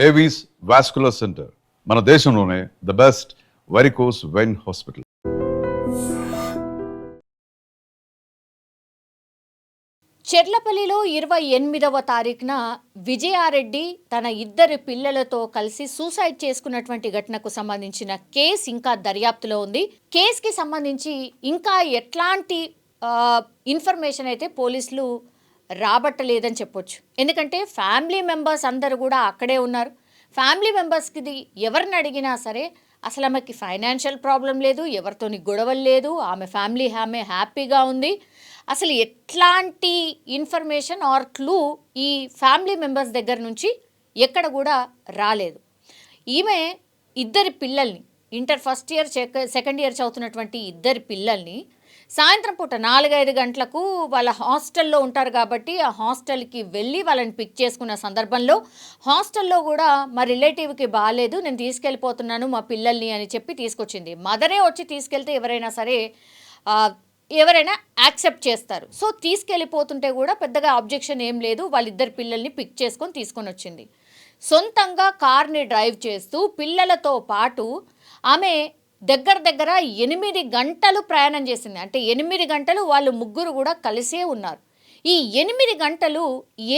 Avis vascular center మన దేశంలోనే the best varicose vein hospital. చెర్లపల్లిలో 28వ తారీఖున విజయారెడ్డి తన ఇద్దరు పిల్లలతో కలిసి సూసైడ్ చేసుకున్నటువంటి ఘటనకు సంబంధించిన కేసు ఇంకా దర్యాప్తులో ఉంది. కేసుకి సంబంధించి ఇంకా ఎట్లాంటి ఇన్ఫర్మేషన్ అయితే పోలీసులు రాబట్టలేదని చెప్పొచ్చు. ఎందుకంటే ఫ్యామిలీ మెంబర్స్ అందరూ కూడా అక్కడే ఉన్నారు. ఫ్యామిలీ మెంబర్స్కి ఎవరిని అడిగినా సరే అసలు ఆమెకి ఫైనాన్షియల్ ప్రాబ్లం లేదు, ఎవరితోని గొడవలు లేదు, ఆమె ఫ్యామిలీ ఆమె హ్యాపీగా ఉంది. అసలు ఎట్లాంటి ఇన్ఫర్మేషన్ ఆర్ క్లూ ఈ ఫ్యామిలీ మెంబర్స్ దగ్గర నుంచి ఎక్కడ కూడా రాలేదు. ఈమె ఇద్దరి పిల్లల్ని, inter first year second year చదువుతున్నటువంటి ఇద్దరి పిల్లల్ని సాయంత్రం పూట 4-5 గంటలకు వాళ్ళ హాస్టల్లో ఉంటారు కాబట్టి ఆ హాస్టల్కి వెళ్ళి వాళ్ళని పిక్ చేసుకున్న సందర్భంలో హాస్టల్లో కూడా మా రిలేటివ్కి బాగాలేదు, నేను తీసుకెళ్ళిపోతున్నాను మా పిల్లల్ని అని చెప్పి తీసుకొచ్చింది. మదరే వచ్చి తీసుకెళ్తే ఎవరైనా యాక్సెప్ట్ చేస్తారు. సో తీసుకెళ్ళిపోతుంటే కూడా పెద్దగా ఆబ్జెక్షన్ ఏం లేదు. వాళ్ళిద్దరు పిల్లల్ని పిక్ తీసుకొని వచ్చింది. సొంతంగా కార్ని డ్రైవ్ చేస్తూ పిల్లలతో పాటు ఆమె దగ్గర 8 గంటలు ప్రయాణం చేసింది. అంటే 8 గంటలు వాళ్ళు ముగ్గురు కూడా కలిసే ఉన్నారు. ఈ 8 గంటలు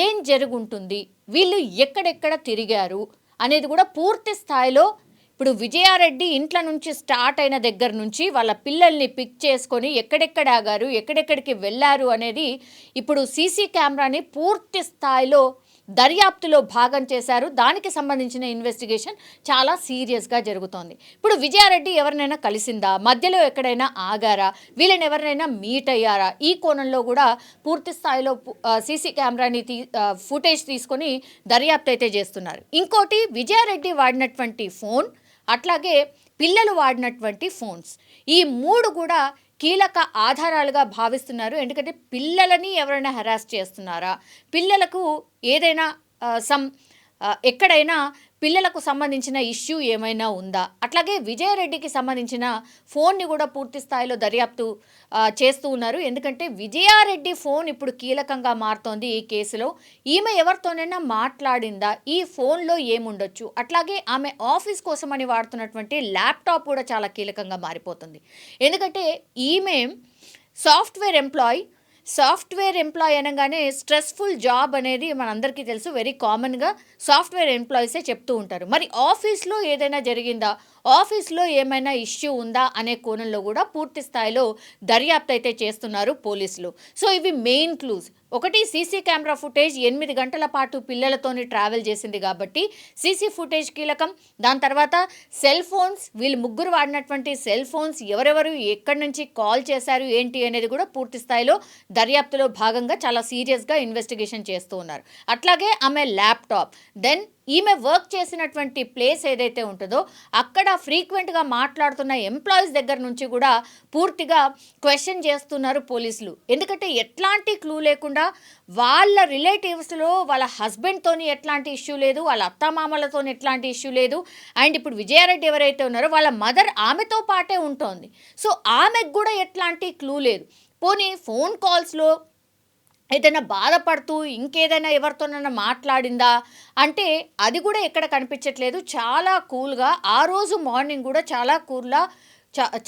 ఏం జరుగుంటుంది, వీళ్ళు ఎక్కడెక్కడ తిరిగారు అనేది కూడా పూర్తి స్థాయిలో ఇప్పుడు విజయారెడ్డి ఇంట్లో నుంచి స్టార్ట్ అయిన దగ్గర నుంచి వాళ్ళ పిల్లల్ని పిక్ చేసుకొని ఎక్కడెక్కడ ఆగారు, ఎక్కడెక్కడికి వెళ్ళారు అనేది ఇప్పుడు సీసీ కెమెరాని పూర్తి స్థాయిలో దర్యాప్తులో భాగం చేశారు. దానికి సంబంధించిన ఇన్వెస్టిగేషన్ చాలా సీరియస్గా జరుగుతోంది. ఇప్పుడు విజయారెడ్డి ఎవరినైనా కలిసిందా, మధ్యలో ఎక్కడైనా ఆగారా, వీళ్ళని ఎవరినైనా మీట్ అయ్యారా, ఈ కోణంలో కూడా పూర్తి స్థాయిలో సీసీ కెమెరాని ఫుటేజ్ తీసుకొని దర్యాప్తు అయితే చేస్తున్నారు. ఇంకోటి, విజయారెడ్డి వాడినటువంటి ఫోన్, అట్లాగే పిల్లలు వాడినటువంటి ఫోన్స్, ఈ 3 కూడా కీలక ఆధారాలుగా భావిస్తున్నారు. ఎందుకంటే పిల్లలని ఎవరైనా హెరాస్ చేస్తున్నారా, పిల్లలకు ఏదైనా ఎక్కడైనా పిల్లలకు సంబంధించిన ఇష్యూ ఏమైనా ఉందా, అట్లాగే విజయారెడ్డికి సంబంధించిన ఫోన్ని కూడా పూర్తి స్థాయిలో దర్యాప్తు చేస్తూ ఉన్నారు. ఎందుకంటే విజయారెడ్డి ఫోన్ ఇప్పుడు కీలకంగా మారుతోంది ఈ కేసులో. ఈమె ఎవరితోనైనా మాట్లాడిందా, ఈ ఫోన్లో ఏముండొచ్చు, అట్లాగే ఆమె ఆఫీస్ కోసమని వాడుతున్నటువంటి ల్యాప్టాప్ కూడా చాలా కీలకంగా మారిపోతుంది. ఎందుకంటే ఈమె సాఫ్ట్వేర్ ఎంప్లాయ్ అనగానే స్ట్రెస్ఫుల్ జాబ్ అనేది మనందరికీ తెలుసు, వెరీ కామన్గా సాఫ్ట్వేర్ ఎంప్లాయీసే చెప్తూ ఉంటారు. మరి ఆఫీస్లో ఏదైనా జరిగిందా, ఆఫీస్లో ఏమైనా ఇష్యూ ఉందా అనే కోణంలో కూడా పూర్తి స్థాయిలో దర్యాప్తు అయితే చేస్తున్నారు పోలీసులు. సో ఇవి మెయిన్ క్లూస్. ఒకటి, సీసీ కెమెరా ఫుటేజ్ 8 గంటల పాటు పిల్లలతోని ట్రావెల్ చేసింది కాబట్టి సీసీ ఫుటేజ్ కీలకం. దాని తర్వాత సెల్ ఫోన్స్, వీళ్ళు ముగ్గురు వాడినటువంటి సెల్ ఫోన్స్, ఎవరెవరు ఎక్కడి నుంచి కాల్ చేశారు ఏంటి అనేది కూడా పూర్తి స్థాయిలో దర్యాప్తులో భాగంగా చాలా సీరియస్గా ఇన్వెస్టిగేషన్ చేస్తూ ఉన్నారు. అట్లాగే ఆమె ల్యాప్టాప్, దెన్ ఈమె వర్క్ చేసినటువంటి ప్లేస్ ఏదైతే ఉంటుందో అక్కడ ఫ్రీక్వెంట్గా మాట్లాడుతున్న ఎంప్లాయీస్ దగ్గర నుంచి కూడా పూర్తిగా క్వశ్చన్ చేస్తున్నారు పోలీసులు. ఎందుకంటే ఎట్లాంటి క్లూ లేకుండా వాళ్ళ రిలేటివ్స్లో వాళ్ళ హస్బెండ్తోని ఎట్లాంటి ఇష్యూ లేదు, వాళ్ళ అత్తామామలతో ఎట్లాంటి ఇష్యూ లేదు, అండ్ ఇప్పుడు విజయారెడ్డి ఎవరైతే ఉన్నారో వాళ్ళ మదర్ ఆమెతో పాటే ఉంటుంది. సో ఆమెకు కూడా ఎట్లాంటి క్లూ లేదు. పోనీ ఫోన్ కాల్స్లో ఏదైనా బాధపడుతూ ఇంకేదైనా ఎవరితోనైనా మాట్లాడిందా అంటే అది కూడా ఎక్కడ కనిపించట్లేదు. చాలా కూల్గా, ఆ రోజు మార్నింగ్ కూడా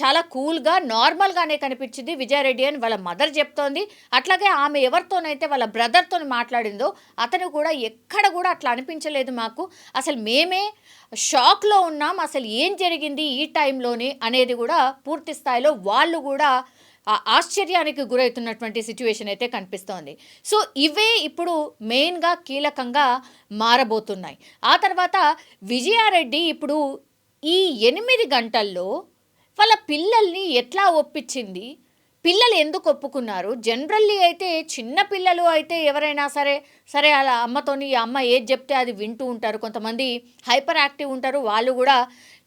చాలా కూల్గా నార్మల్గానే కనిపించింది విజయారెడ్డి అని వాళ్ళ మదర్ చెప్తోంది. అట్లాగే ఆమె ఎవరితోనైతే వాళ్ళ బ్రదర్తో మాట్లాడిందో అతను కూడా ఎక్కడ కూడా అట్లా అనిపించలేదు మాకు, అసలు మేమే షాక్లో ఉన్నాం, అసలు ఏం జరిగింది ఈ టైంలోనే అనేది కూడా పూర్తి స్థాయిలో వాళ్ళు కూడా ఆశ్చర్యానికి గురవుతున్నటువంటి సిచ్యువేషన్ అయితే కనిపిస్తోంది. సో ఇవే ఇప్పుడు మెయిన్గా కీలకంగా మారబోతున్నాయి. ఆ తర్వాత విజయారెడ్డి ఇప్పుడు ఈ 8 గంటల్లో వాళ్ళ పిల్లల్ని ఎట్లా ఒప్పించింది, పిల్లలు ఎందుకు ఒప్పుకున్నారు? జనరల్లీ అయితే చిన్న పిల్లలు అయితే ఎవరైనా సరే అలా అమ్మతోని, అమ్మ ఏది చెప్తే అది వింటూ ఉంటారు. కొంతమంది హైపర్ యాక్టివ్ ఉంటారు, వాళ్ళు కూడా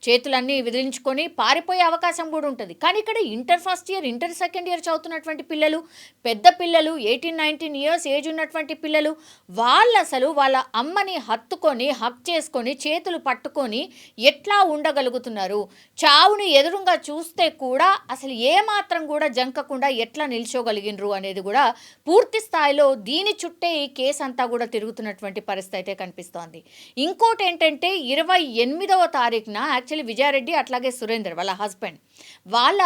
చేతులన్నీ విదిలించుకొని పారిపోయే అవకాశం కూడా ఉంటుంది. కానీ ఇక్కడ inter first year, inter second year చదువుతున్నటువంటి పిల్లలు, పెద్ద పిల్లలు, 18-19 ఇయర్స్ ఏజ్ ఉన్నటువంటి పిల్లలు, వాళ్ళు అసలు వాళ్ళ అమ్మని హత్తుకొని హక్ చేసుకొని చేతులు పట్టుకొని ఎట్లా ఉండగలుగుతున్నారు? చావుని ఎదురుగా చూస్తే కూడా అసలు ఏమాత్రం కూడా జంకకుండా ఎట్లా నిల్చోగలిగినరు అనేది కూడా పూర్తి స్థాయిలో దీని చుట్టే ఈ కేసు అంతా కూడా తిరుగుతున్నటువంటి పరిస్థితి అయితే కనిపిస్తోంది. ఇంకోటి ఏంటంటే 28వ తారీఖున యాక్చువల్లీ విజయారెడ్డి అట్లాగే సురేందర్ వాళ్ళ హస్బెండ్ వాళ్ళ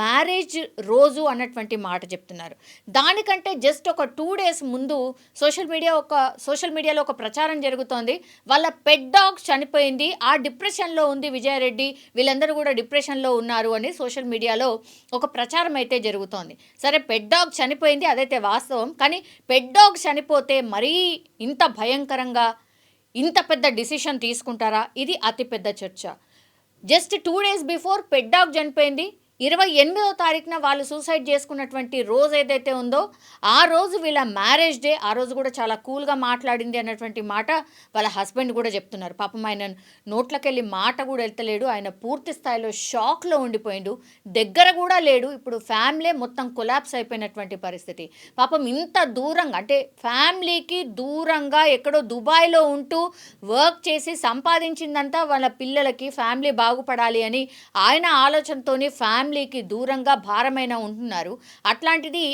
మ్యారేజ్ రోజు అన్నటువంటి మాట చెప్తున్నారు. దానికంటే జస్ట్ ఒక 2 days ముందు సోషల్ మీడియాలో ఒక ప్రచారం జరుగుతోంది. వాళ్ళ పెట్ డాగ్ చనిపోయింది, ఆ డిప్రెషన్లో ఉంది విజయారెడ్డి, వీళ్ళందరూ కూడా డిప్రెషన్లో ఉన్నారు అని సోషల్ మీడియాలో ఒక ప్రచారం అయితే జరుగుతోంది. సరే, పెట్ డాగ్ చనిపోయింది, అదైతే వాస్తవం. కానీ పెట్ డాగ్ చనిపోతే మరీ ఇంత భయంకరంగా ఇంత పెద్ద డిసిషన్ తీసుకుంటారా? ఇది అతిపెద్ద చర్చ. Just 2 days before pet dog చనిపోయింది. 28వ తారీఖున వాళ్ళు సూసైడ్ చేసుకున్నటువంటి రోజు ఏదైతే ఉందో ఆ రోజు వీళ్ళ మ్యారేజ్ డే, ఆ రోజు కూడా చాలా కూల్గా మాట్లాడింది అన్నటువంటి మాట వాళ్ళ హస్బెండ్ కూడా చెప్తున్నారు. పాపం ఆయన నోట్లోకి వెళ్ళి మాట కూడా వెళ్తలేడు, ఆయన పూర్తి స్థాయిలో షాక్లో ఉండిపోయిండు, దగ్గర కూడా లేడు. ఇప్పుడు ఫ్యామిలీ మొత్తం కొలాప్స్ అయిపోయినటువంటి పరిస్థితి. పాపం ఇంత దూరంగా అంటే ఫ్యామిలీకి దూరంగా ఎక్కడో దుబాయ్లో ఉంటూ వర్క్ చేసి సంపాదించిందంతా వాళ్ళ పిల్లలకి ఫ్యామిలీ బాగుపడాలి అని ఆయన ఆలోచనతోని ఫ్యామిలీకి దూరంగా భారమైన ఉంటున్నారు. అట్లాంటిది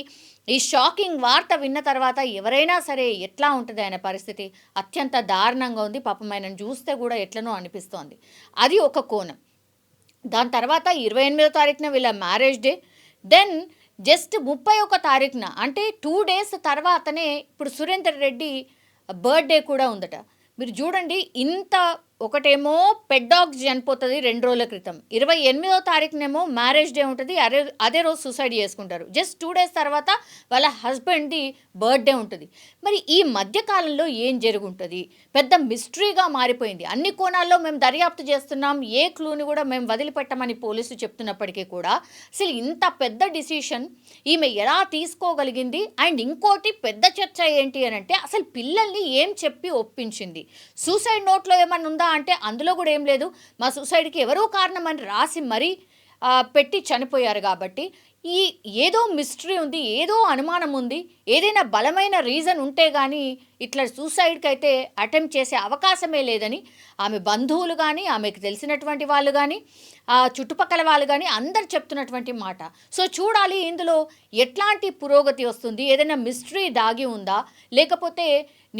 ఈ షాకింగ్ వార్త విన్న తర్వాత ఎవరైనా సరే ఎట్లా ఉంటుంది ఆయన పరిస్థితి? అత్యంత దారుణంగా ఉంది. పాపం ఆయనను చూస్తే కూడా ఎట్లనో అనిపిస్తోంది. అది ఒక కోణం. దాని తర్వాత 28వ తారీఖున వీళ్ళ మ్యారేజ్ డే. దెన్ జస్ట్ 31వ తారీఖున అంటే 2 days తర్వాతనే ఇప్పుడు సురేందర్ రెడ్డి బర్త్డే కూడా ఉందట. మీరు చూడండి, ఇంత ఒకటేమో పెట్ డాగ్ చనిపోతుంది 2 రోజుల క్రితం, 28వ తారీఖునేమో మ్యారేజ్ డే ఉంటుంది, అదే రోజు సూసైడ్ చేసుకుంటారు. జస్ట్ 2 days తర్వాత వాళ్ళ హస్బెండ్ది బర్త్డే ఉంటుంది. మరి ఈ మధ్యకాలంలో ఏం జరుగుంటుంది? పెద్ద మిస్టరీగా మారిపోయింది. అన్ని కోణాల్లో మేము దర్యాప్తు చేస్తున్నాం, ఏ క్లూని కూడా మేము వదిలిపెట్టమని పోలీసులు చెప్తున్నప్పటికీ కూడా అసలు ఇంత పెద్ద డిసిషన్ ఈమె ఎలా తీసుకోగలిగింది? అండ్ ఇంకోటి పెద్ద చర్చ ఏంటి అని అంటే అసలు పిల్లల్ని ఏం చెప్పి ఒప్పించింది? సూసైడ్ నోట్లో ఏమన్నా ఉందా అంటే అందులో కూడా ఏం లేదు, మా సూసైడ్కి ఎవరో కారణం అని రాసి మరీ పెట్టి చనిపోయారు. కాబట్టి ఈ ఏదో మిస్టరీ ఉంది, ఏదో అనుమానం ఉంది. ఏదైనా బలమైన రీజన్ ఉంటే కానీ ఇట్లా సూసైడ్కి అయితే అటెంప్ట్ చేసే అవకాశమే లేదని ఆమె బంధువులు కానీ, ఆమెకు తెలిసినటువంటి వాళ్ళు కానీ, ఆ చుట్టుపక్కల వాళ్ళు కానీ అందరు చెప్తున్నటువంటి మాట. సో చూడాలి ఇందులో ఎట్లాంటి పురోగతి వస్తుంది, ఏదైనా మిస్టరీ దాగి ఉందా, లేకపోతే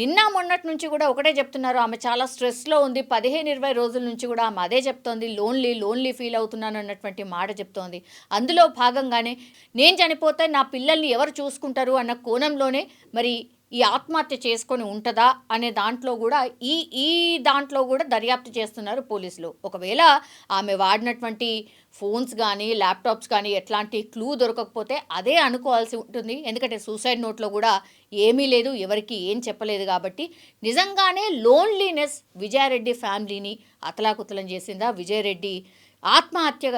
నిన్న మొన్నటి నుంచి కూడా ఒకటే చెప్తున్నారు, ఆమె చాలా స్ట్రెస్లో ఉంది, 15-20 రోజుల నుంచి కూడా ఆమె అదే చెప్తోంది, లోన్లీ ఫీల్ అవుతున్నాను అన్నటువంటి మాట చెప్తోంది. అందులో భాగంగానే నేను చనిపోతే నా పిల్లల్ని ఎవరు చూసుకుంటారు అన్న కోణంలోనే మరి ఈ ఆత్మహత్య చేసుకొని ఉంటుందా అనే దాంట్లో కూడా ఈ దాంట్లో కూడా దర్యాప్తు చేస్తున్నారు పోలీసులు. ఒకవేళ ఆమె వాడినటువంటి ఫోన్స్ కానీ ల్యాప్టాప్స్ కానీ ఎట్లాంటి క్లూ దొరకకపోతే అదే అనుకోవాల్సి ఉంటుంది. ఎందుకంటే సూసైడ్ నోట్లో కూడా ఏమీ లేదు, ఎవరికి ఏం చెప్పలేదు. కాబట్టి నిజంగానే లోన్లీనెస్ విజయారెడ్డి ఫ్యామిలీని అతలాకుతలం చేసిందా? విజయారెడ్డి ఆత్మహత్య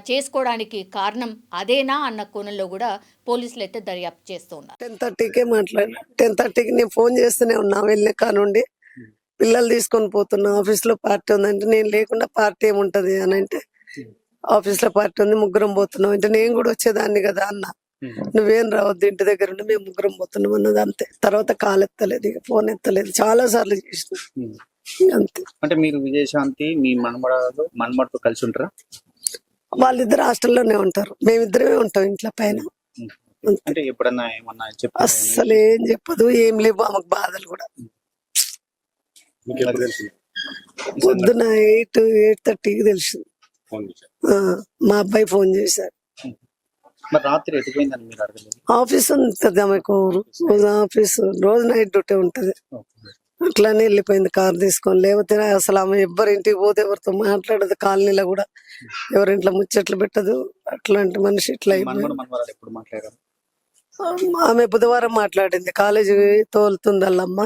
చేసుకోవడానికి కారణం అదేనా అన్న కోణంలో కూడా పోలీసులు అయితే దర్యాప్తు చేస్తూ ఉన్నారు. 10:30కే మాట్లాడినా, 10:30కి నేను ఫోన్ చేస్తూనే ఉన్నా. వెళ్ళిన కానుండి పిల్లలు తీసుకొని పోతున్నా, ఆఫీస్లో పార్టీ ఉందంటే నేను లేకుండా పార్టీ ఏముంటది అని అంటే ఆఫీస్లో పార్టీ ఉంది, ముగ్గురం పోతున్నాం అంటే నేను కూడా వచ్చేదాన్ని కదా అన్న. నువ్వేం రావద్దు, ఇంటి దగ్గర ఉండి మేము ముగ్గురం పోతున్నాం అన్నది అంతే. తర్వాత కాల్ ఎత్తలేదు, ఇక ఫోన్ ఎత్తలేదు, చాలా సార్లు చేసిన అంతే. అంటే మీరు విజయశాంతి మీ మన్మడతో కలిసి ఉంటారా? వాళ్ళిద్దరు హాస్టల్లోనే ఉంటారు, మేమిద్దరమే ఉంటాం ఇంట్లో పైన. అంటే ఎప్పుడన్నా ఏమన్నా అస్సలు ఏం చెప్పదు, ఏం లేవు ఆమెకు బాధలు కూడా. పొద్దున 8:30కి తెలిసింది. మా అబ్బాయి ఫోన్ చేశారు. రాత్రి ఎటుపోయిందని మీరు అడగలేదు? ఆఫీస్ ఉంటుంది ఆమెకు, ఆఫీస్ రోజు నైట్ డ్యూటీ ఉంటది, అట్లానే వెళ్ళిపోయింది కారు తీసుకొని. లేకపోతే అసలు ఆమె ఎవరింటికి పోతే ఎవరితో మాట్లాడదు, కాలనీలో కూడా ఎవరింట్లో ముచ్చట్లు పెట్టదు, అట్లాంటి మనిషి. ఇట్లా ఎప్పుడు మాట్లాడారు? ఆమె బుధవారం మాట్లాడింది, కాలేజీ తోలుతుంది వాళ్ళమ్మ,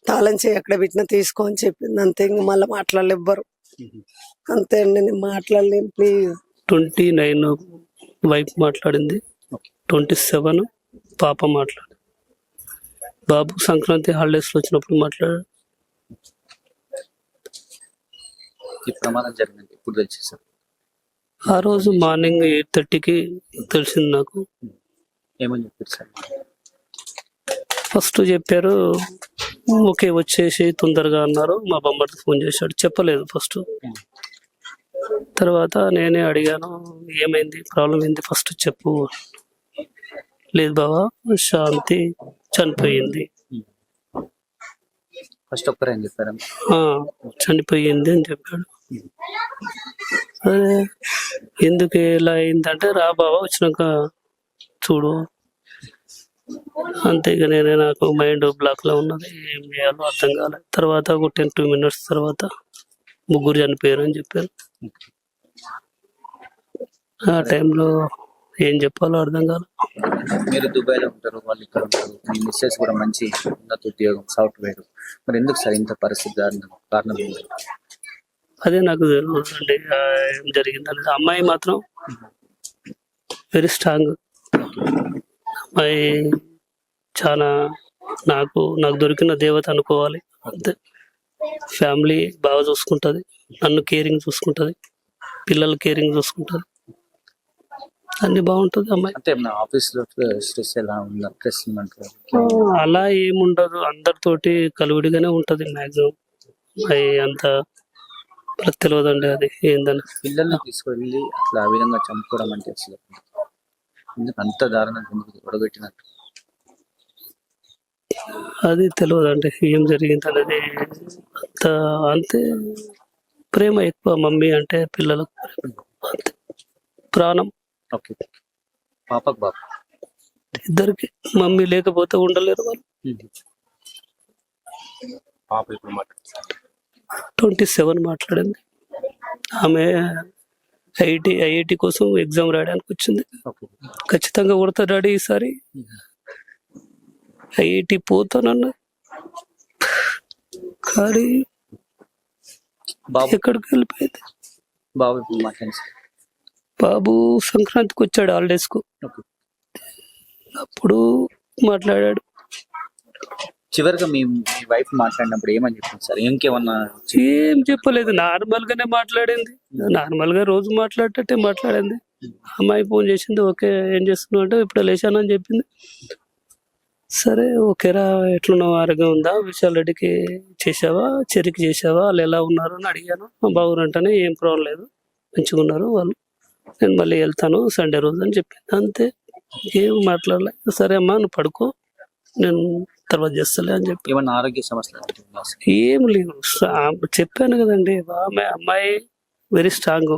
తాళం చేయి ఎక్కడ పెట్టినా తీసుకో అని చెప్పింది అంతే. ఇంక మళ్ళీ మాట్లాడలే ఎవ్వరు. అంతే అండి, నేను మాట్లాడలేను ప్లీజ్. 29 వైఫ్ మాట్లాడింది, 27 పాప మాట్లాడింది. బాబు సంక్రాంతి హాలిడేస్ వచ్చినప్పుడు మాట్లాడాడు. ఈ ప్రమాదం జరిగింది ఇప్పుడు తెలిసి సార్? ఆ రోజు మార్నింగ్ 8:30కి తెలిసింది నాకు. ఏమని చెప్పారు సార్? ఫస్ట్ చెప్పారు ఓకే వచ్చేసి తొందరగా అన్నారు. మా బొమ్మడికి ఫోన్ చేశాడు, చెప్పలేదు ఫస్ట్. తర్వాత నేనే అడిగాను ఏమైంది, ప్రాబ్లం ఏంది ఫస్ట్ చెప్పు. లేదు బావా శాంతి చనిపోయింది. ఫస్ట్ ఒక్కరే అని చెప్పారు. ఆ, చనిపోయింది అని చెప్పాడు. అదే ఎందుకు ఇలా అయిందంటే రా బావా వచ్చినాక చూడు. అంతేగా నాకు మైండ్ బ్లాక్ లో ఉన్నది, ఏం చేయాలో అర్థం కాలేదు. తర్వాత ఒక 10-2 minutes తర్వాత ముగ్గురు చనిపోయారు అని చెప్పారు. ఆ టైంలో ఏం చెప్పాలో అర్థం కాలేదు. మీరు దుబాయ్లో ఉంటారు, వాళ్ళు ఇక్కడ ఉంటారు, మీ మిస్సెస్ కూడా మంచి ఉన్నత ఉద్యోగం సాఫ్ట్వేర్, మరి ఎందుకు సార్ ఇంత పరిస్థితి కారణం ఏంటి? అదే నాకు తెలియదు అండి ఏం జరిగిందనేది. అమ్మాయి మాత్రం వెరీ స్ట్రాంగ్. అమ్మాయి చాలా నాకు దొరికిన దేవత అనుకోవాలి. అంతే. ఫ్యామిలీ బాగా చూసుకుంటుంది, నన్ను కేరింగ్ చూసుకుంటుంది, పిల్లలు కేరింగ్ చూసుకుంటుంది, అన్ని బాగుంటుంది అమ్మాయి. అంటే మన ఆఫీస్ లో స్ట్రెస్ ఎలా ఉందా? స్ట్రెస్ అలా ఏముండదు, అందరితోటి కలివిడిగానే ఉంటది మాక్సిమం. అమ్మాయి అంత మనకు తెలియదండి అది ఏందని. పిల్లల్ని తీసుకెళ్ళి అట్లా ఆ విధంగా చంపుకోవడం అంటే అసలు ఎందుకు అంత దారుణంగా ఎందుకు ఒడగొట్టినట్టు? అది తెలియదండి ఏం జరిగింది అనేది. అంతే ప్రేమ ఎక్కువ మమ్మీ అంటే పిల్లలకు, అంతే ప్రాణం. ఓకే, పాపకు బాబు ఇద్దరికి. మమ్మీ లేకపోతే ఉండలేరు వాళ్ళు. పాప ఇప్పుడు 27 మాట్లాడింది. ఆమె ఐఐటి కోసం ఎగ్జామ్ రాయడానికి వచ్చింది. ఖచ్చితంగా కొడతా డాడీ ఈసారి ఐఐటి పోతానన్నా, కానీ బాబు ఎక్కడికి వెళ్ళిపోయింది. బాబు ఇప్పుడు మాట్లాడి బాబు సంక్రాంతికి వచ్చాడు హాలిడేస్ కు, అప్పుడు మాట్లాడాడు. చివరిగా మీ వైఫ్ మాట్లాడినప్పుడు ఏమని చెప్పింది సార్? ఇంకేమన్నా ఏం చెప్పలేదు, నార్మల్ గానే మాట్లాడింది. నార్మల్ గా రోజు మాట్లాడేటట్టే మాట్లాడింది. అమ్మాయి ఫోన్ చేసింది, ఓకే ఏం చేస్తున్నావు అంటే ఇప్పుడు లేచానని చెప్పింది. సరే ఓకేరా, ఎట్లున్నావు, ఆరోగ్యం ఉందా, విశాల్ రెడ్డికి చేసావా, చెరికి చేసావా, వాళ్ళు ఎలా ఉన్నారు అని అడిగాను. బాగున్నారంటేనే ఏం ప్రాబ్లం లేదు, మంచిగా ఉన్నారు వాళ్ళు, నేను మళ్ళీ వెళ్తాను సండే రోజు అని చెప్పింది. అంతే, ఏం మాట్లాడలే. సరే అమ్మా నువ్వు పడుకో, నేను తర్వాత చేస్తలే అని చెప్పి. ఏమన్నా ఆరోగ్య సమస్యలు? ఏం లేదు, చెప్పాను కదండి. అమ్మాయి వెరీ స్ట్రాంగ్.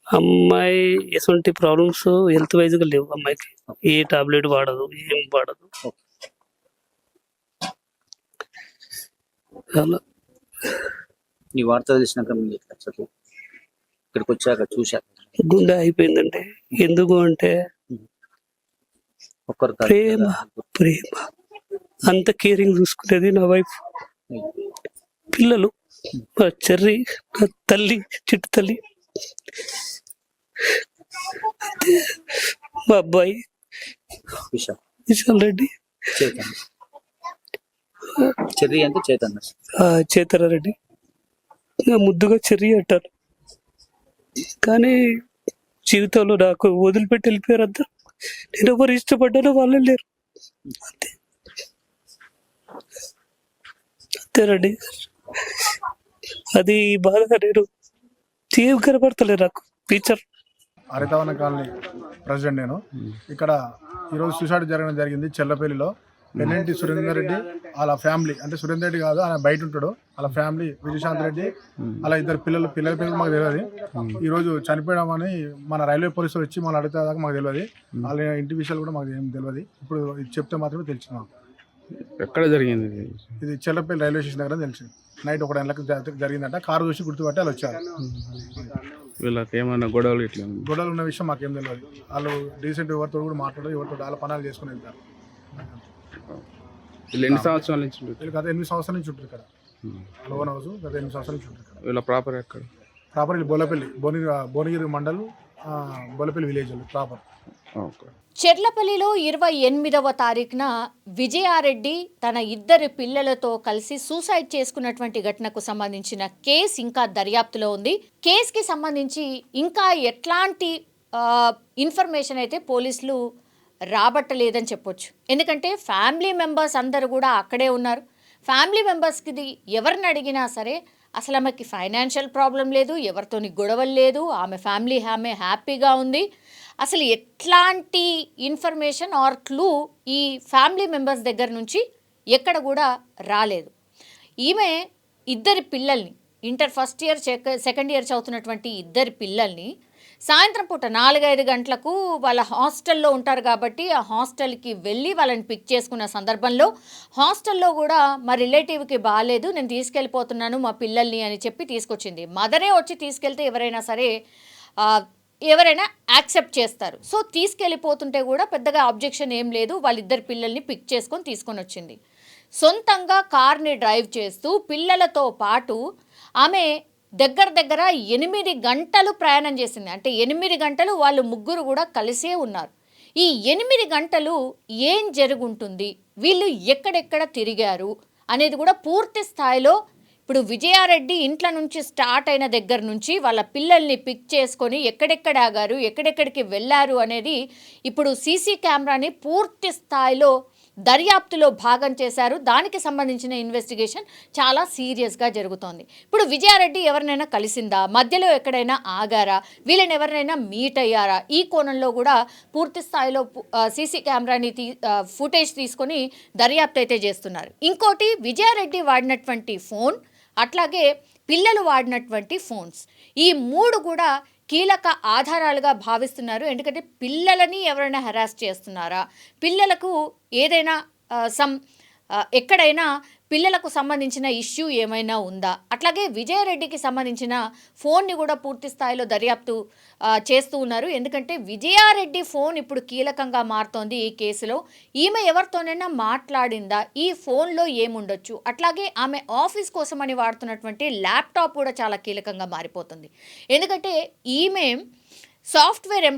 అమ్మాయి ఎటువంటి ప్రాబ్లమ్స్ హెల్త్ వైజ్ గా లేవు అమ్మాయికి. ఏ టాబ్లెట్ వాడదు, ఏం వాడదు. అలా నీ వార్త తెలిసినాక మీరు ఇక్కడికి వచ్చాక చూశాక గుండె అయిపోయిందండి. ఎందుకు అంటే ఒక్కరు ప్రేమ అంత కేరింగ్ చూసుకునేది నా వైఫ్. పిల్లలు, మా చెర్రి, నా తల్లి, చిట్టు తల్లి, మా అబ్బాయి విశాల్ రెడ్డి, చెర్రి అంటే చేతన రెడ్డి, ముద్దుగా చెర్రి అంటారు. కానీ జీవితంలో నాకు వదిలిపెట్టి వెళ్ళిపోయారు అందరు. నేను ఎవరు ఇష్టపడ్డానో వాళ్ళే లేరు. అంతే, అంతేనండి. అది బాధగా నేను ఏం కనపడతలే నాకు. టీచర్ హరితవన కాలనీ ప్రెసిడెంట్ నేను. ఇక్కడ ఈరోజు సూసైడ్ జరిగింది చెల్లపల్లిలో. పెన్నెంటి సురేందర్ రెడ్డి వాళ్ళ ఫ్యామిలీ, అంటే సురేందర్ రెడ్డి కాదు ఆయన బయట ఉంటాడు, వాళ్ళ ఫ్యామిలీ విజయశాంత్ రెడ్డి అలా ఇద్దరు పిల్లల పేరు మాకు తెలియదు. ఈ రోజు చనిపోయడం అని మన రైల్వే పోలీసులు వచ్చి మనం అడిగితే దాకా మాకు తెలియదు. వాళ్ళ ఇంటి విషయాలు కూడా మాకు ఏం తెలియదు. ఇప్పుడు ఇది చెప్తే మాత్రమే తెలిసింది మాకు. ఎక్కడ జరిగింది ఇది చెల్లపల్లి రైల్వే స్టేషన్ దగ్గర తెలిసింది. నైట్ 1 గంటలకు జరిగిందంట. కారు చూసి గుర్తుపట్టి వాళ్ళు వచ్చారు. వీళ్ళకి ఏమైనా గొడవలు ఉన్న విషయం మాకేం తెలియదు. వాళ్ళు డీసెంట్ ఎవరితో కూడా మాట్లాడరు, ఎవరితో వాళ్ళ పనాలు చేసుకుని వెళ్తారు. ఎన్ని సంవత్సరాల నుంచి గత 8 సంవత్సరాల నుంచి ఉంటారు ఇక్కడ. లోన్ హౌస్ గత 8 సంవత్సరాల నుంచి ఉంటారు ఇక్కడ. వీళ్ళ ప్రాపర్ ఎక్కడ? ప్రాపర్ బోలపల్లి, భువనగిరి మండలం, బొలపల్లి విలేజ్ ప్రాపర్. ఓకే. చెర్లపల్లిలో 28వ తారీఖున విజయారెడ్డి తన 2 పిల్లలతో కలిసి సూసైడ్ చేసుకున్నటువంటి ఘటనకు సంబంధించిన కేసు ఇంకా దర్యాప్తులో ఉంది. కేసుకి సంబంధించి ఇంకా ఎట్లాంటి ఇన్ఫర్మేషన్ అయితే పోలీసులు రాబట్టలేదని చెప్పొచ్చు. ఎందుకంటే ఫ్యామిలీ మెంబర్స్ అందరూ కూడా అక్కడే ఉన్నారు. ఫ్యామిలీ మెంబర్స్కి ఎవరిని అడిగినా సరే అసలు ఆమెకి ఫైనాన్షియల్ ప్రాబ్లం లేదు, ఎవరితోని గొడవలు లేదు, ఆమె ఫ్యామిలీ ఆమె హ్యాపీగా ఉంది. అసలు ఎట్లాంటి ఇన్ఫర్మేషన్ ఆర్ క్లూ ఈ ఫ్యామిలీ మెంబర్స్ దగ్గర నుంచి ఎక్కడ కూడా రాలేదు. ఈమె 2 పిల్లల్ని, inter first year second year చదువుతున్నటువంటి 2 పిల్లల్ని సాయంత్రం పూట 4-5 గంటలకు వాళ్ళ హాస్టల్లో ఉంటారు కాబట్టి ఆ హాస్టల్కి వెళ్ళి వాళ్ళని పిక్ చేసుకున్న సందర్భంలో హాస్టల్లో కూడా మా రిలేటివ్కి బాగాలేదు, నేను తీసుకెళ్ళిపోతున్నాను మా పిల్లల్ని అని చెప్పి తీసుకొచ్చింది. మదరే వచ్చి తీసుకెళ్తే ఎవరైనా యాక్సెప్ట్ చేస్తారు. సో తీసుకెళ్ళిపోతుంటే కూడా పెద్దగా అబ్జెక్షన్ ఏం లేదు. వాళ్ళిద్దరు పిల్లల్ని పిక్ చేసుకొని తీసుకొని వచ్చింది. సొంతంగా కార్ని డ్రైవ్ చేస్తూ పిల్లలతో పాటు ఆమె దగ్గర 8 గంటలు ప్రయాణం చేసింది. అంటే 8 గంటలు వాళ్ళు ముగ్గురు కూడా కలిసే ఉన్నారు. ఈ 8 గంటలు ఏం జరుగుంటుంది, వీళ్ళు ఎక్కడెక్కడ తిరిగారు అనేది కూడా పూర్తి స్థాయిలో ఇప్పుడు విజయారెడ్డి ఇంట్లో నుంచి స్టార్ట్ అయిన దగ్గర నుంచి వాళ్ళ పిల్లల్ని పిక్ చేసుకొని ఎక్కడెక్కడ ఆగారు, ఎక్కడెక్కడికి వెళ్ళారు అనేది ఇప్పుడు సీసీ కెమెరాని పూర్తి స్థాయిలో దర్యాప్తులో భాగం చేశారు. దానికి సంబంధించిన ఇన్వెస్టిగేషన్ చాలా సీరియస్గా జరుగుతోంది. ఇప్పుడు విజయారెడ్డి ఎవరినైనా కలిసిందా, మధ్యలో ఎక్కడైనా ఆగారా, వీళ్ళని ఎవరినైనా మీట్ అయ్యారా, ఈ కోణంలో కూడా పూర్తి స్థాయిలో సీసీ కెమెరాని ఫుటేజ్ తీసుకొని దర్యాప్తు అయితే చేస్తున్నారు. ఇంకోటి విజయారెడ్డి వాడినటువంటి ఫోన్, అట్లాగే పిల్లలు వాడినటువంటి ఫోన్స్, ఈ 3 కూడా కీలక ఆధారాలుగా భావిస్తున్నారు. ఎందుకంటే పిల్లలని ఎవరైనా హెరాస్ చేస్తున్నారా, పిల్లలకు ఏదైనా ఎక్కడైనా పిల్లలకు సంబంధించిన ఇష్యూ ఏమైనా ఉందా, అట్లాగే విజయారెడ్డికి సంబంధించిన ఫోన్ని కూడా పూర్తి స్థాయిలో దర్యాప్తు చేస్తూ ఉన్నారు. ఎందుకంటే విజయారెడ్డి ఫోన్ ఇప్పుడు కీలకంగా మారుతోంది ఈ కేసులో. ఈమె ఎవరితోనైనా మాట్లాడిందా, ఈ ఫోన్లో ఏముండొచ్చు, అట్లాగే ఆమె ఆఫీస్ కోసమని వాడుతున్నటువంటి ల్యాప్టాప్ కూడా చాలా కీలకంగా మారిపోతుంది. ఎందుకంటే ఈమె సాఫ్ట్వేర్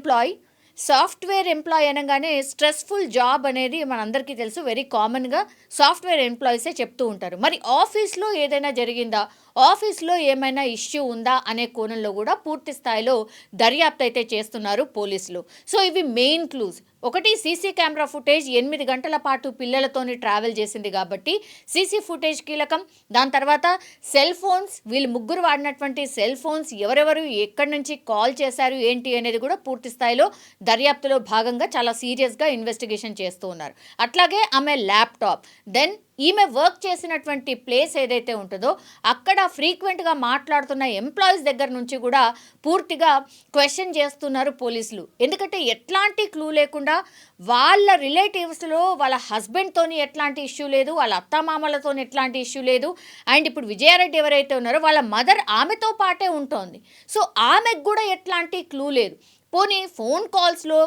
ఎంప్లాయ్ అనగానే స్ట్రెస్ఫుల్ జాబ్ అనేది మనందరికీ తెలుసు. వెరీ కామన్గా సాఫ్ట్వేర్ ఎంప్లాయీసే చెప్తూ ఉంటారు. మరి ఆఫీస్లో ఏదైనా జరిగిందా, ఆఫీస్లో ఏమైనా ఇష్యూ ఉందా అనే కోణంలో కూడా పూర్తి స్థాయిలో దర్యాప్తు అయితే చేస్తున్నారు పోలీసులు. సో ఇవి మెయిన్ క్లూస్. ఒకటి, సీసీ కెమెరా ఫుటేజ్ 8 గంటల పాటు పిల్లలతోని ట్రావెల్ చేసింది కాబట్టి సీసీ ఫుటేజ్ కీలకం. దాని తర్వాత సెల్ ఫోన్స్, వీళ్ళు ముగ్గురు వాడినటువంటి సెల్ ఫోన్స్, ఎవరెవరు ఎక్కడి నుంచి కాల్ చేశారు ఏంటి అనేది కూడా పూర్తి స్థాయిలో దర్యాప్తులో భాగంగా చాలా సీరియస్గా ఇన్వెస్టిగేషన్ చేస్తూ ఉన్నారు. అట్లాగే ఆమె ల్యాప్టాప్, దెన్ ఈమె వర్క్ చేసినటువంటి ప్లేస్ ఏదైతే ఉంటుందో అక్కడ ఫ్రీక్వెంట్గా మాట్లాడుతున్న ఎంప్లాయీస్ దగ్గర నుంచి కూడా పూర్తిగా క్వశ్చన్ చేస్తున్నారు పోలీసులు. ఎందుకంటే ఎట్లాంటి క్లూ లేకుండా వాళ్ళ రిలేటివ్స్లో వాళ్ళ హస్బెండ్తోని ఎట్లాంటి ఇష్యూ లేదు, వాళ్ళ అత్తమామలతో ఎట్లాంటి ఇష్యూ లేదు. అండ్ ఇప్పుడు విజయారెడ్డి ఎవరైతే ఉన్నారో వాళ్ళ మదర్ ఆమెతో పాటే ఉంటుంది. సో ఆమెకు కూడా ఎట్లాంటి క్లూ లేదు. పోనీ ఫోన్ కాల్స్లో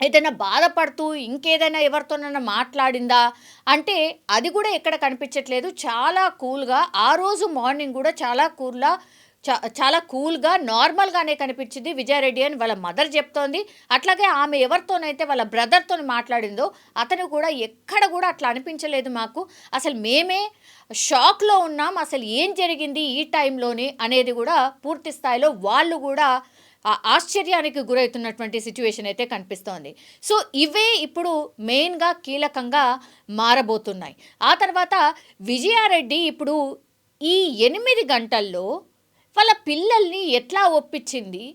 ఏదైనా బాధపడుతూ ఇంకేదైనా ఎవరితోనైనా మాట్లాడిందా అంటే అది కూడా ఎక్కడ కనిపించట్లేదు. చాలా కూల్గా, ఆ రోజు మార్నింగ్ కూడా చాలా కూల్గా నార్మల్గానే కనిపించింది విజయారెడ్డి అని వాళ్ళ మదర్ చెప్తోంది. అట్లాగే ఆమె ఎవరితోనైతే వాళ్ళ బ్రదర్తో మాట్లాడిందో అతను కూడా ఎక్కడ కూడా అట్లా అనిపించలేదు మాకు, అసలు మేమే షాక్లో ఉన్నాం, అసలు ఏం జరిగింది ఈ టైంలోనే అనేది కూడా పూర్తి స్థాయిలో వాళ్ళు కూడా ఆశ్చర్యానికి గురవుతున్నటువంటి సిచ్యువేషన్ అయితే కనిపిస్తోంది. సో ఇవే ఇప్పుడు మెయిన్గా కీలకంగా మారబోతున్నాయి. ఆ తర్వాత విజయారెడ్డి ఇప్పుడు ఈ 8 గంటల్లో వాళ్ళ పిల్లల్ని ఎట్లా ఒప్పించింది,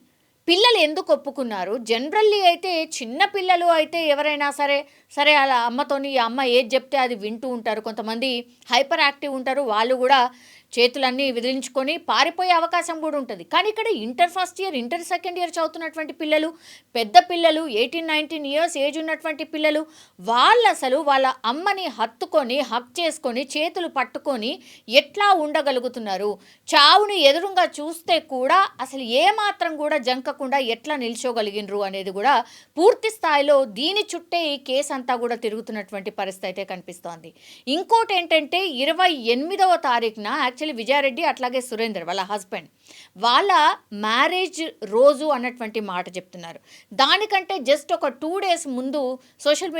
పిల్లలు ఎందుకు ఒప్పుకున్నారు. జనరల్లీ అయితే చిన్న పిల్లలు అయితే ఎవరైనా సరే అలా అమ్మతోని, అమ్మ ఏది చెప్తే అది వింటూ ఉంటారు. కొంతమంది హైపర్ యాక్టివ్ ఉంటారు, వాళ్ళు కూడా చేతులన్నీ విదిలించుకొని పారిపోయే అవకాశం కూడా ఉంటుంది. కానీ ఇక్కడ inter first year, inter second year చదువుతున్నటువంటి పిల్లలు, పెద్ద పిల్లలు, 18-19 ఇయర్స్ ఏజ్ ఉన్నటువంటి పిల్లలు, వాళ్ళు అసలు వాళ్ళ అమ్మని హక్ చేసుకొని చేతులు పట్టుకొని ఎట్లా ఉండగలుగుతున్నారు, చావుని ఎదురుగా చూస్తే కూడా అసలు ఏమాత్రం కూడా జంకకుండా ఎట్లా నిల్చోగలిగినరు అనేది కూడా పూర్తి స్థాయిలో దీని చుట్టే ఈ కేసు అంతా కూడా తిరుగుతున్నటువంటి పరిస్థితి అయితే కనిపిస్తోంది. ఇంకోటి ఏంటంటే 28వ తారీఖున యాక్చువల్లీ విజయారెడ్డి అట్లాగే సురేందర్ వాళ్ళ హస్బెండ్ వాళ్ళ మ్యారేజ్ రోజు అన్నటువంటి మాట చెప్తున్నారు. దానికంటే జస్ట్ ఒక 2 days ముందు సోషల్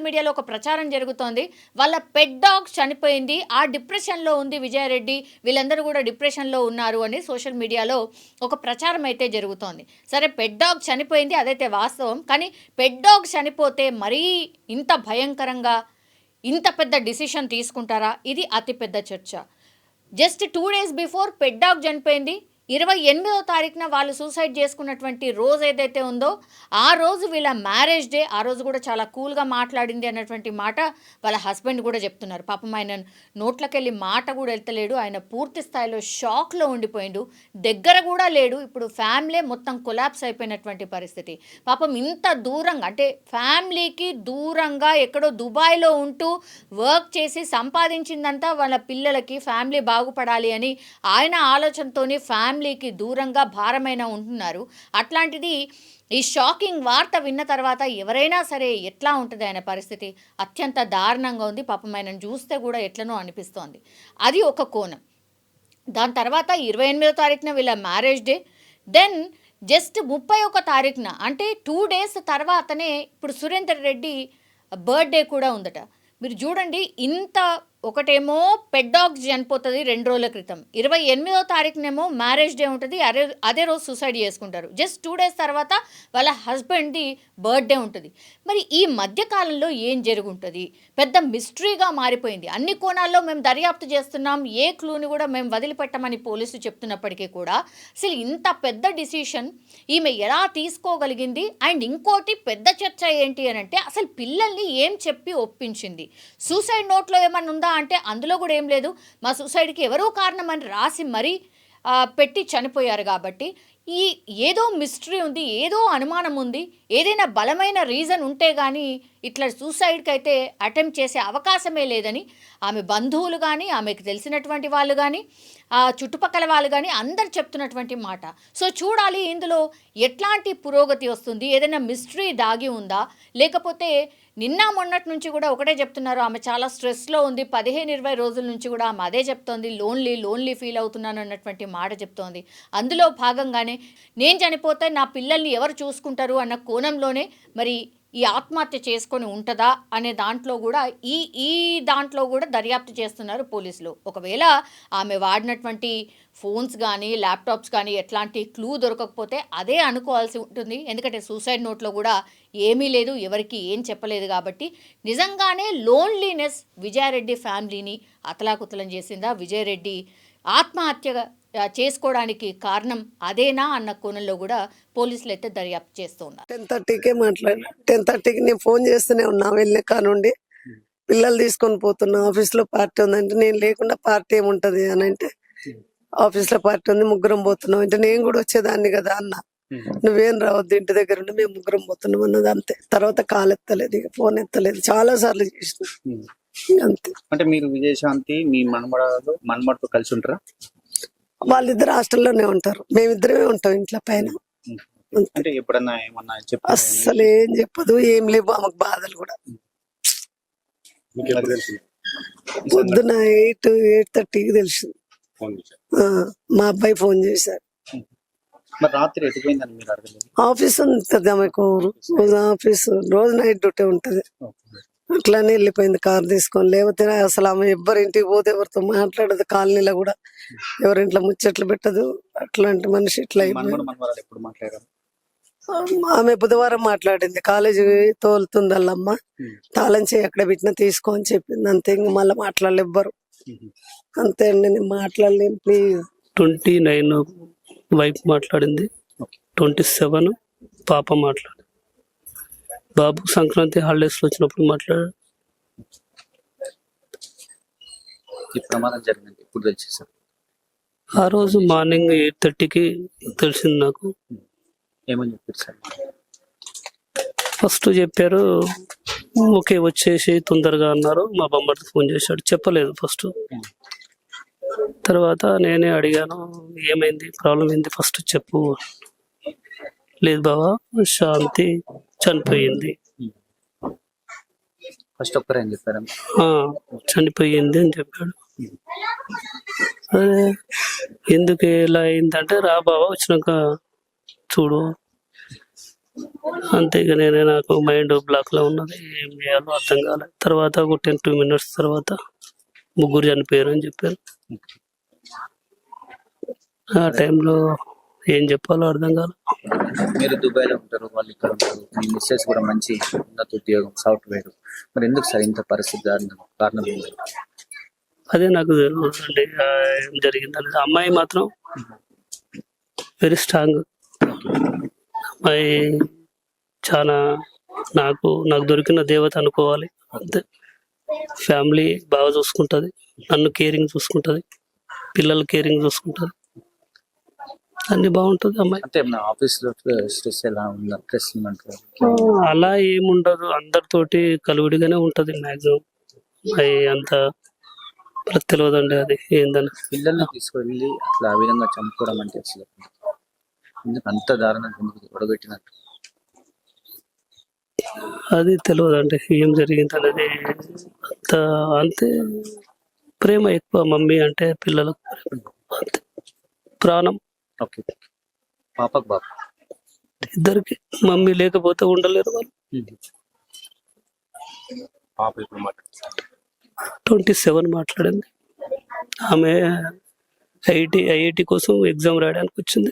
మీడియాలో ఒక ప్రచారం జరుగుతోంది. వాళ్ళ పెట్ డాగ్ చనిపోయింది, ఆ డిప్రెషన్లో ఉంది విజయారెడ్డి, వీళ్ళందరూ కూడా డిప్రెషన్లో ఉన్నారు అని సోషల్ మీడియాలో ఒక ప్రచారం అయితే జరుగుతోంది. సరే, పెట్ డాగ్ చనిపోయింది, అదైతే వాస్తవం. కానీ పెట్ డాగ్ చనిపోతే మరీ ఇంత భయంకరంగా ఇంత పెద్ద డిసిషన్ తీసుకుంటారా? ఇది అతిపెద్ద చర్చ. Just 2 days before pet dog చనిపోయింది. 28వ తారీఖున వాళ్ళు సూసైడ్ చేసుకున్నటువంటి రోజు ఏదైతే ఉందో ఆ రోజు వీళ్ళ మ్యారేజ్ డే. ఆ రోజు కూడా చాలా కూల్గా మాట్లాడింది అన్నటువంటి మాట వాళ్ళ హస్బెండ్ కూడా చెప్తున్నారు. పాపం ఆయన నోట్లకెళ్ళి మాట కూడా వెళ్తలేడు, ఆయన పూర్తి స్థాయిలో షాక్లో ఉండిపోయిండు, దగ్గర కూడా లేడు. ఇప్పుడు ఫ్యామిలీ మొత్తం కొలాప్స్ అయిపోయినటువంటి పరిస్థితి. పాపం ఇంత దూరంగా అంటే ఫ్యామిలీకి దూరంగా ఎక్కడో దుబాయ్లో ఉంటూ వర్క్ చేసి సంపాదించిందంతా వాళ్ళ పిల్లలకి ఫ్యామిలీ బాగుపడాలి అని ఆయన ఆలోచనతోని ఫ్యామిలీకి దూరంగా భారమైన ఉంటున్నారు. అట్లాంటిది ఈ షాకింగ్ వార్త విన్న తర్వాత ఎవరైనా సరే ఎట్లా ఉంటుంది ఆయన పరిస్థితి? అత్యంత దారుణంగా ఉంది. పాపం ఆయనను చూస్తే కూడా ఎట్లనో అనిపిస్తోంది. అది ఒక కోణం. దాని తర్వాత 28వ తారీఖున వీళ్ళ మ్యారేజ్ డే. దెన్ జస్ట్ 31వ తారీఖున అంటే 2 days తర్వాతనే ఇప్పుడు సురేందర్ రెడ్డి బర్త్డే కూడా ఉందట. మీరు చూడండి, ఇంత ఒకటేమో పెట్ డాగ్ చనిపోతుంది 2 రోజుల క్రితం, 28వ తారీఖునేమో మ్యారేజ్ డే ఉంటుంది, అదే రోజు సూసైడ్ చేసుకుంటారు. జస్ట్ 2 days తర్వాత వాళ్ళ హస్బెండ్ది బర్త్డే ఉంటుంది. మరి ఈ మధ్యకాలంలో ఏం జరుగుంటుంది? పెద్ద మిస్టరీగా మారిపోయింది. అన్ని కోణాల్లో మేము దర్యాప్తు చేస్తున్నాం, ఏ క్లూని కూడా మేము వదిలిపెట్టమని పోలీసులు చెప్తున్నప్పటికీ కూడా అసలు ఇంత పెద్ద డిసిషన్ ఈమె ఎలా తీసుకోగలిగింది? అండ్ ఇంకోటి పెద్ద చర్చ ఏంటి అని అంటే అసలు పిల్లల్ని ఏం చెప్పి ఒప్పించింది? సూసైడ్ నోట్లో ఏమన్నా ఉందా అంటే అందులో కూడా ఏం లేదు. మా సూసైడ్కి ఎవరో కారణం అని రాసి మరీ పెట్టి చనిపోయారు. కాబట్టి ఈ ఏదో మిస్టరీ ఉంది, ఏదో అనుమానం ఉంది. ఏదైనా బలమైన రీజన్ ఉంటే కానీ ఇట్లా సూసైడ్కి అయితే అటెంప్ట్ చేసే అవకాశమే లేదని ఆమె బంధువులు కానీ, ఆమెకు తెలిసినటువంటి వాళ్ళు కానీ, ఆ చుట్టుపక్కల వాళ్ళు కానీ అందరు చెప్తున్నటువంటి మాట. సో చూడాలి ఇందులో ఎట్లాంటి పురోగతి వస్తుంది, ఏదైనా మిస్టరీ దాగి ఉందా, లేకపోతే నిన్న మొన్నటి నుంచి కూడా ఒకటే చెప్తున్నారు, ఆమె చాలా స్ట్రెస్లో ఉంది, 15-20 రోజుల నుంచి కూడా ఆమె అదే చెప్తోంది, లోన్లీ ఫీల్ అవుతున్నాను అన్నటువంటి మాట చెప్తోంది. అందులో భాగంగానే నేను చనిపోతే నా పిల్లల్ని ఎవరు చూసుకుంటారు అన్న కోణంలోనే మరి ఈ ఆత్మహత్య చేసుకొని ఉంటుందా అనే దాంట్లో కూడా ఈ దాంట్లో కూడా దర్యాప్తు చేస్తున్నారు పోలీసులు. ఒకవేళ ఆమె వాడినటువంటి ఫోన్స్ కానీ ల్యాప్టాప్స్ కానీ ఎట్లాంటి క్లూ దొరకకపోతే అదే అనుకోవాల్సి ఉంటుంది. ఎందుకంటే సూసైడ్ నోట్లో కూడా ఏమీ లేదు, ఎవరికి ఏం చెప్పలేదు. కాబట్టి నిజంగానే లోన్లీనెస్ విజయారెడ్డి ఫ్యామిలీని అతలాకుతలం చేసిందా? విజయారెడ్డి ఆత్మహత్య చేసుకోవడానికి కారణం అదేనా అన్న కోణంలో కూడా పోలీసులు అయితే దర్యాప్తు చేస్తూ ఉన్నారు. 10:30కే మాట్లాడినా. 10:30కి నేను ఫోన్ చేస్తూనే ఉన్నా వెళ్ళిన కానుండి. పిల్లలు తీసుకొని పోతున్నా, ఆఫీస్లో పార్టీ ఉందంటే నేను లేకుండా పార్టీ ఏముంటది అని అంటే ఆఫీస్లో పార్టీ ఉంది, ముగ్గురం పోతున్నాం అంటే నేను కూడా వచ్చేదాన్ని కదా అన్న. నువ్వేం రావద్దు, ఇంటి దగ్గర ఉండి మేము ముగ్గురం పోతున్నాం అన్నది అంతే. తర్వాత కాల్ ఎత్తలేదు, ఇక ఫోన్ ఎత్తలేదు, చాలా సార్లు చేసిన అంతే. అంటే మీరు విజయశాంతి మీ మనమడతో కలిసి ఉంటారా? వాళ్ళిద్దరు హాస్టల్లోనే ఉంటారు, మేమిద్దరమే ఉంటాం ఇంట్లో పైన. అంటే ఎప్పుడన్నా ఏమన్నా అస్సలు ఏం చెప్పదు, ఏం లేవు ఆమెకు బాధలు కూడా. పొద్దున 8:30కి తెలిసింది. మా అబ్బాయి ఫోన్ చేశారు. మరి రాత్రి ఎటుపోయిందని మీరు అడగలేదు? ఆఫీస్ ఉంటుంది ఆమెకు, ఆఫీస్ రోజు నైట్ డ్యూటీ ఉంటది, అట్లానే వెళ్ళిపోయింది కార్ తీసుకొని. లేకపోతే అసలు ఆమె ఎవరింటికి పోతే ఎవరితో మాట్లాడదు, కాలనీలో కూడా ఎవరింట్లో ముచ్చట్లు పెట్టదు, అట్లాంటి మనిషి. ఇట్లా ఎప్పుడు మాట్లాడారు? ఆమె బుధవారం మాట్లాడింది, కాలేజీ తోలుతుంది వాళ్ళమ్మ, తాళం చేయి ఎక్కడ పెట్టినా తీసుకో అని చెప్పింది అంతే. ఇంక మళ్ళీ మాట్లాడలేవ్వరు అంతే అండి. నేను మాట్లాడలేను ప్లీజ్. 29 వైఫ్ మాట్లాడింది, 27 పాప మాట్లాడింది. బాబు సంక్రాంతి హాలిడేస్ వచ్చినప్పుడు మాట్లాడారు. ఈ ప్రమాదం జరిగింది ఇప్పుడు తెలిసేసారు? ఆ రోజు మార్నింగ్ 8:30కి తెలిసింది నాకు. ఏమని చెప్పారు సార్? ఫస్ట్ చెప్పారు ఓకే వచ్చేసి తొందరగా అన్నారు. మా బొమ్మకి ఫోన్ చేశాడు, చెప్పలేదు ఫస్ట్. తర్వాత నేనే అడిగాను ఏమైంది, ప్రాబ్లం ఏంది ఫస్ట్ చెప్పు. లేదు బావా శాంతి చనిపోయింది. ఫస్ట్ ఒక్కరే అని చెప్పారు? చనిపోయింది అని చెప్పాడు. అదే ఎందుకు ఇలా అయిందంటే రా బాబా వచ్చినాక చూడు అంతే. ఇక నేనే నాకు మైండ్ బ్లాక్ లో ఉన్నది, ఏం చేయాలో అర్థం కాలేదు. తర్వాత ఒక 10-2 minutes తర్వాత ముగ్గురు చనిపోయారు అని చెప్పారు. ఆ టైంలో ఏం చెప్పాలో అర్థం కాలేదు. మీరు దుబాయ్లో ఉంటారు, వాళ్ళు ఇక్కడ ఉంటారు, మీ మిస్సెస్ కూడా మంచి ఉన్నత ఉద్యోగం సాఫ్ట్వేర్. మరి ఎందుకు సార్ ఇంత పరిస్థితి కారణం ఏంటి? అదే నాకు తెలియదు అండి ఏం జరిగింది అనేది. అమ్మాయి మాత్రం వెరీ స్ట్రాంగ్. అమ్మాయి చాలా నాకు దొరికిన దేవత అనుకోవాలి. అంతే. ఫ్యామిలీ బాగా చూసుకుంటుంది, నన్ను కేరింగ్ చూసుకుంటుంది, పిల్లలు కేరింగ్ చూసుకుంటుంది, అన్ని బాగుంటుంది అమ్మాయి. అంటే మన ఆఫీస్ లో స్ట్రెస్ ఎలా ఉందా? స్ట్రెస్ ఉందంటారు? అలా ఏముండదు, అందరితోటి కలువిడిగానే ఉంటది మాక్సిమం. అమ్మాయి అంత మనకు తెలియదండి అది ఏందని. పిల్లల్ని తీసుకెళ్ళి అట్లా ఆ విధంగా చంపుకోవడం అంటే అసలు ఎందుకు అంత దారుణంగా ఎందుకు ఒడగొట్టినట్టు? అది తెలియదండి ఏం జరిగింది అనేది. అంత అంతే, ప్రేమ ఎక్కువ మమ్మీ అంటే పిల్లలకు, అంతే ప్రాణం. ఓకే, పాపకు బాబు ఇద్దరికి. మమ్మీ లేకపోతే ఉండలేరు వాళ్ళు. పాప ఇప్పుడు 27 మాట్లాడింది. ఆమె ఐఐటి కోసం ఎగ్జామ్ రాయడానికి వచ్చింది.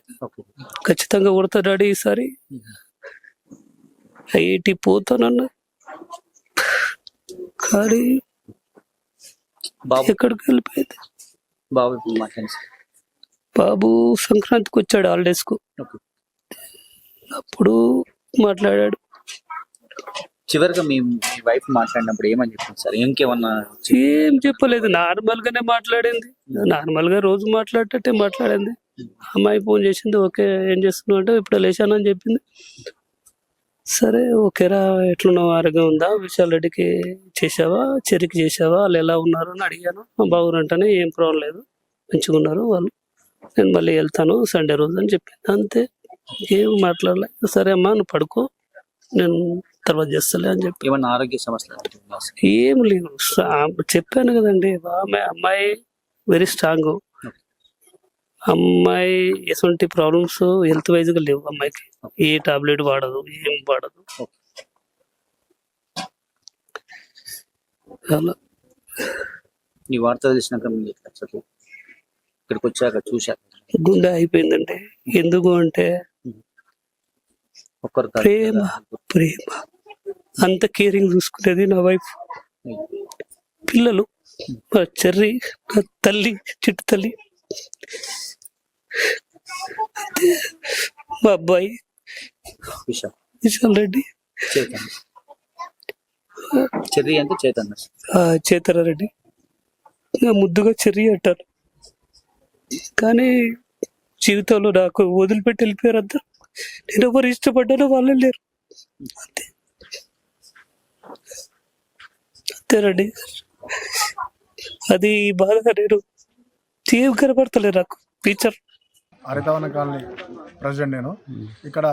ఖచ్చితంగా కొడతా డాడీ ఈసారి, ఐఐటి పోతానన్నా. కానీ బాబు ఎక్కడికి వెళ్ళిపోయింది. బాబు ఇప్పుడు మాట్లాడి బాబు సంక్రాంతికి వచ్చాడు హాలిడేస్ కు, అప్పుడు మాట్లాడాడు. చివరిగా మీ వైఫ్ మాట్లాడినప్పుడు ఏమని చెప్పింది సార్? ఇంకేమన్నా ఏం చెప్పలేదు, నార్మల్ గానే మాట్లాడింది. నార్మల్ గా రోజు మాట్లాడేటట్టే మాట్లాడింది. అమ్మాయి ఫోన్ చేసింది, ఓకే ఏం చేస్తున్నావు అంటే ఇప్పుడు లేచానని చెప్పింది. సరే ఓకేరా, ఎట్లున్నావు, ఆరోగ్యం ఉందా, విశాల్ రెడ్డికి చేసావా, చెరికి చేసావా, వాళ్ళు ఎలా ఉన్నారు అని అడిగాను. బాగున్నారంటేనే ఏం ప్రాబ్లం లేదు, మంచిగా ఉన్నారు వాళ్ళు, నేను మళ్ళీ వెళ్తాను సండే రోజు అని చెప్పింది. అంతే, ఏం మాట్లాడలేదు. సరే అమ్మా నువ్వు పడుకో, నేను తర్వాత చేస్తలే అని చెప్పి. ఏమన్నా ఆరోగ్య సమస్యలు ఉంటుందా? ఏం లేవు, చెప్పాను కదండి. అమ్మాయి వెరీ స్ట్రాంగ్. అమ్మాయి ఎటువంటి ప్రాబ్లమ్స్ హెల్త్ వైజ్ గా లేవు అమ్మాయికి. ఏ టాబ్లెట్ వాడదు, ఏం వాడదు. అలా నీ వార్త తెలిసినాక మీరు ఎట్లా అసలు ఇక్కడికి వచ్చాక చూశాక గుండె అయిపోయిందండి. ఎందుకు అంటే ఒక్కరు ప్రేమ ప్రేమ అంత కేరింగ్ చూసుకునేది నా వైఫ్. పిల్లలు, మా చెర్రి, నా తల్లి, చిట్టు తల్లి, మా అబ్బాయి విశాల్ రెడ్డి, చేతన్ చెర్రీ అంటే చేతన్ చేతన రెడ్డి, ముద్దుగా చెర్రి అంటారు. కానీ జీవితంలో నాకు వదిలిపెట్టి వెళ్ళిపోయారు అందరు. నేను ఎవరు ఇష్టపడ్డానో వాళ్ళే లేరు. అంతే, అంతేనండి. అది బాధగా నేను ఏం కనపడతలే నాకు టీచర్. హరితవన కాలనీ ప్రెసిడెంట్ నేను. ఇక్కడ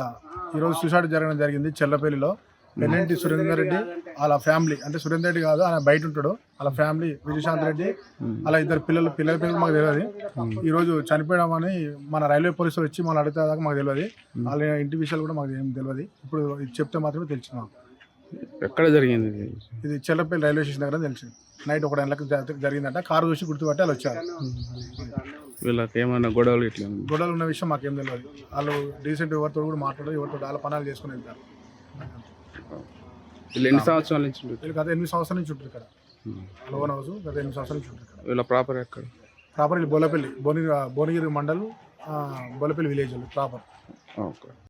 ఈరోజు సూసైడ్ జరిగింది చెల్లపల్లిలో. పెన్నింటి సురేందర్ రెడ్డి వాళ్ళ ఫ్యామిలీ, అంటే సురేందర్ రెడ్డి కాదు ఆయన బయట ఉంటాడు, వాళ్ళ ఫ్యామిలీ విజయశాంతి రెడ్డి, అలా ఇద్దరు పిల్లల పేరు మాకు తెలియదు. ఈరోజు చనిపోయడం అని మన రైల్వే పోలీసులు వచ్చి మనం అడిగితే దాకా మాకు తెలియదు. వాళ్ళ ఇంటి విషయాలు కూడా మాకు ఏం తెలియదు. ఇప్పుడు ఇది చెప్తే మాత్రమే తెలిసింది మాకు. ఎక్కడ జరిగింది ఇది చెల్లపల్లి రైల్వే స్టేషన్ దగ్గర తెలిసింది. నైట్ 1 గంటలకు జరిగిందంట. కారు చూసి గుర్తుపట్టి వాళ్ళు వచ్చారు. వీళ్ళకి ఏమన్నా గొడవలు ఇట్లా గొడవలు ఉన్న విషయం మాకేం తెలియదు. వాళ్ళు డీసెంట్ ఎవరితో కూడా మాట్లాడదు, ఎవరితో వాళ్ళ పనాలు చేసుకుని వెళ్తారు. వీళ్ళు ఎన్ని సంవత్సరాల నుంచి వీళ్ళు గత 8 సంవత్సరాల నుంచి ఉంటారు ఇక్కడ. లోన్ హౌస్ గత 8 సంవత్సరాల నుంచి ఉంటారు ఇక్కడ. వీళ్ళ ప్రాపర్ ఎక్కడ? ప్రాపర్ బోలపల్లి, భువనగిరి మండలం, బోలపల్లి విలేజ్ ప్రాపర్. ఓకే.